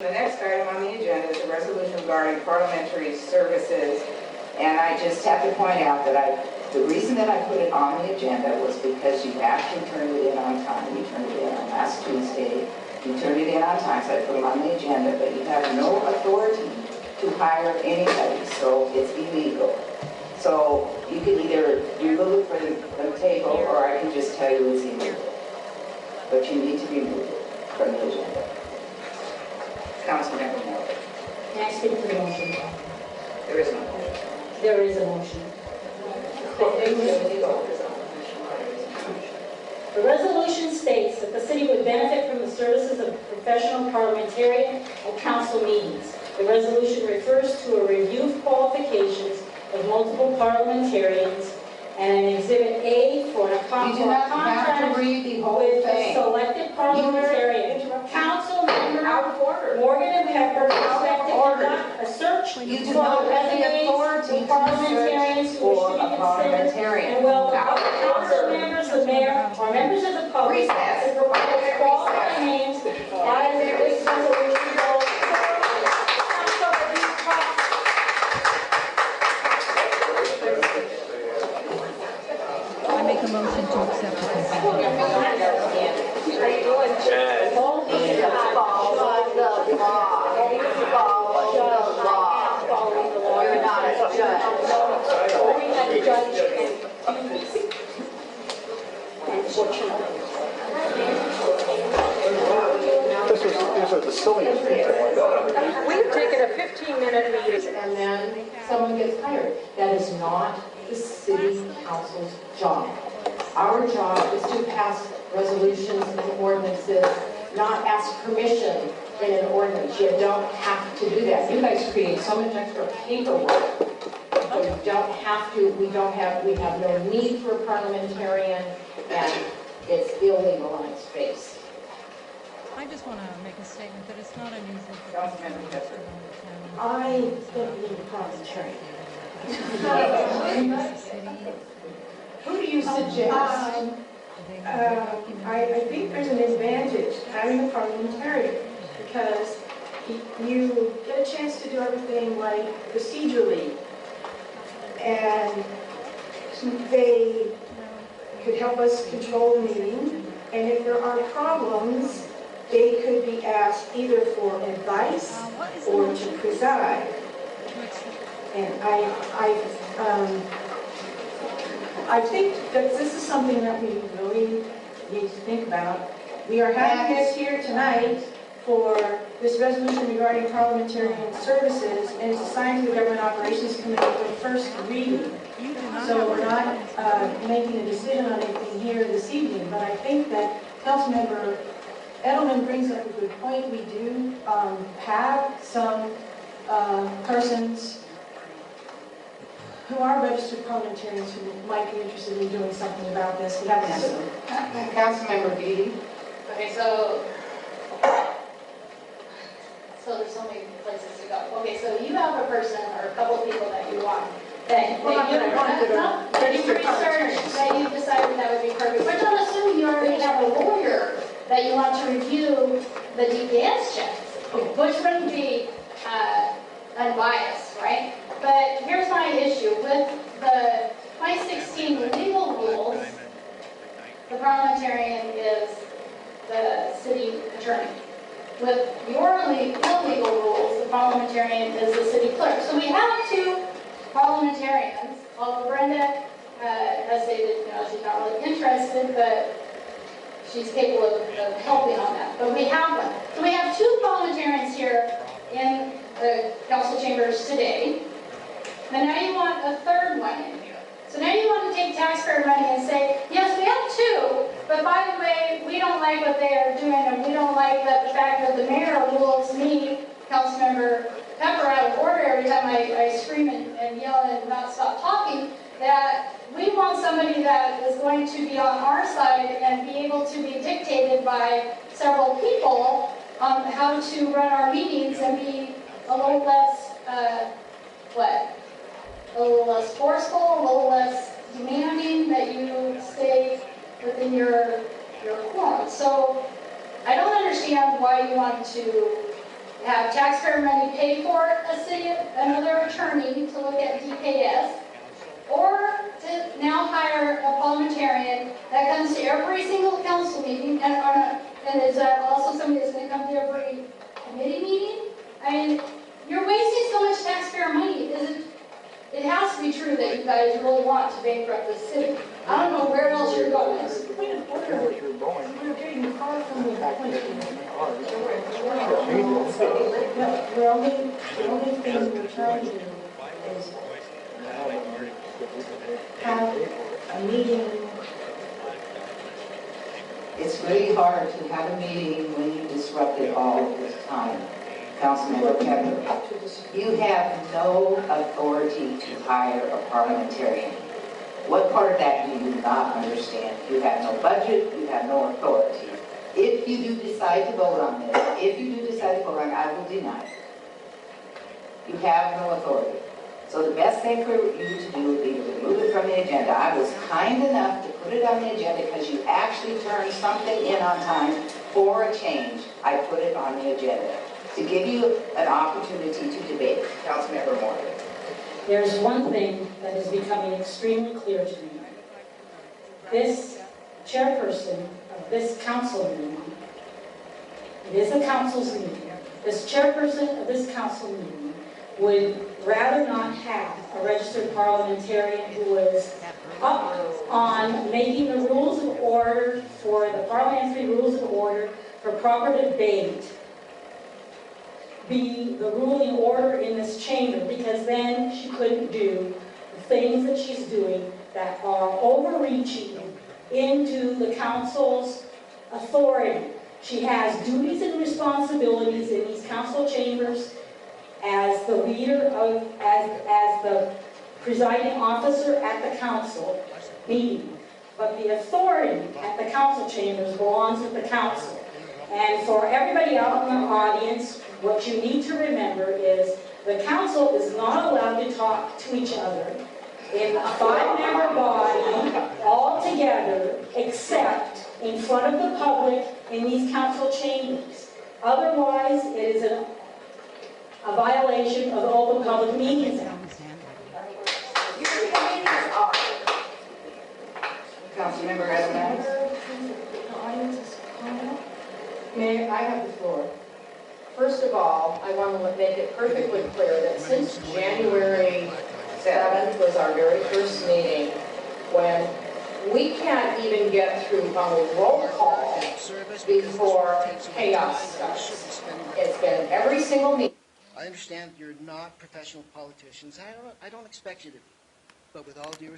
The next item on the agenda is a resolution regarding parliamentary services, and I just have to point out that the reason that I put it on the agenda was because you actually turned it in on time. You turned it in on last Tuesday. You turned it in on time, so I put it on the agenda, but you have no authority to hire anybody, so it's illegal. So you can either remove it from the table, or I can just tell you it's illegal. But you need to remove it from the agenda. Councilmember Miller. Can I speak to the motion? There is no motion. There is a motion. The resolution states that the city would benefit from the services of professional parliamentarian at council meetings. The resolution refers to a review of qualifications of multiple parliamentarians and an Exhibit A for a contract with a selected parliamentarian. Council member Morgan and Pepper expect to conduct a search for resumes of parliamentarians who wish to be considered and welcome council members, the mayor, or members of the public to propose qualified names as this resolution goes. I make a motion to accept the consent. These are the silliest things I want. We've taken a 15-minute meeting and then someone gets hired. That is not the city council's job. Our job is to pass resolutions and ordinances, not ask permission in an ordinance. You don't have to do that. You guys create so much extra paperwork. So you don't have to, we have no need for a parliamentarian, and it's illegal on its face. I just want to make a statement that it's not unusual for Councilmember Pepper. I don't need a parliamentarian. Who do you suggest? I think there's an advantage having a parliamentarian because you get a chance to do everything like procedurally, and they could help us control the meeting, and if there are problems, they could be asked either for advice or to preside. And I think that this is something that we really need to think about. We are having this here tonight for this resolution regarding parliamentarian services, and it's assigned to the Government Operations Committee for first reading. So we're not making a decision on anything here this evening, but I think that Councilmember Edelman brings up a good point. We do have some persons who are registered parliamentarians who might be interested in doing something about this. We haven't asked them. Councilmember Beatty. Okay, so there's so many places to go. Okay, so you have a person or a couple of people that you want, that you researched, that you decided that would be perfect. But don't assume you already have a lawyer that you want to review the DPS checks, which wouldn't be unbiased, right? But here's my issue. With the 2016 legal rules, the parliamentarian is the city attorney. With your illegal rules, the parliamentarian is the city clerk. So we have two parliamentarians. Although Brenda has stated, she's not really interested, but she's capable of helping on that. But we have one. So we have two parliamentarians here in the council chambers today. And now you want a third one in here. So now you want to take taxpayer money and say, yes, we have two, but by the way, we don't like what they are doing, and we don't like the fact that the mayor rules me, Councilmember Pepper, out of order every time I scream and yell and not stop talking, that we want somebody that is going to be on our side and be able to be dictated by several people on how to run our meetings and be a little less, a little less forceful, a little less demanding, that you stay within your quorum. So I don't understand why you want to have taxpayer money pay for another attorney to look at DKS, or to now hire a parliamentarian that comes to every single council meeting, and is also somebody that's going to come to every committee meeting. I mean, you're wasting so much taxpayer money. It has to be true that you guys really want to bankrupt the city. I don't know where else you're going. We're getting far from the question. The only thing we're trying to do is have a meeting. It's really hard to have a meeting when you disrupted all of this time. Councilmember Pepper, you have no authority to hire a parliamentarian. What part of that do you not understand? You have no budget, you have no authority. If you do decide to vote on this, I will deny it. You have no authority. So the best thing for you to do would be to remove it from the agenda. I was kind enough to put it on the agenda because you actually turned something in on time for a change. I put it on the agenda to give you an opportunity to debate. Councilmember Moore. There's one thing that is becoming extremely clear to me. This chairperson of this council meeting, it is a council's meeting, this chairperson of this council meeting would rather not have a registered parliamentarian who was up on making the rules of order for the parliamentary rules of order for proper debate be the ruling order in this chamber, because then she couldn't do the things that she's doing that are overreaching into the council's authority. She has duties and responsibilities in these council chambers as the leader of, as the presiding officer at the council meeting. But the authority at the council chambers belongs with the council. And for everybody out in the audience, what you need to remember is the council is not allowed to talk to each other in a 5-member body all together, except in front of the public in these council chambers. Otherwise, it is a violation of the Open Public Meetings Act. Councilmember Adams. Mayor, I have the floor. First of all, I want to make it perfectly clear that since January 7th was our very first meeting, when we can't even get through a roll call before chaos starts. It's been every single meeting. I understand you're not professional politicians. I don't expect you to be. But with all due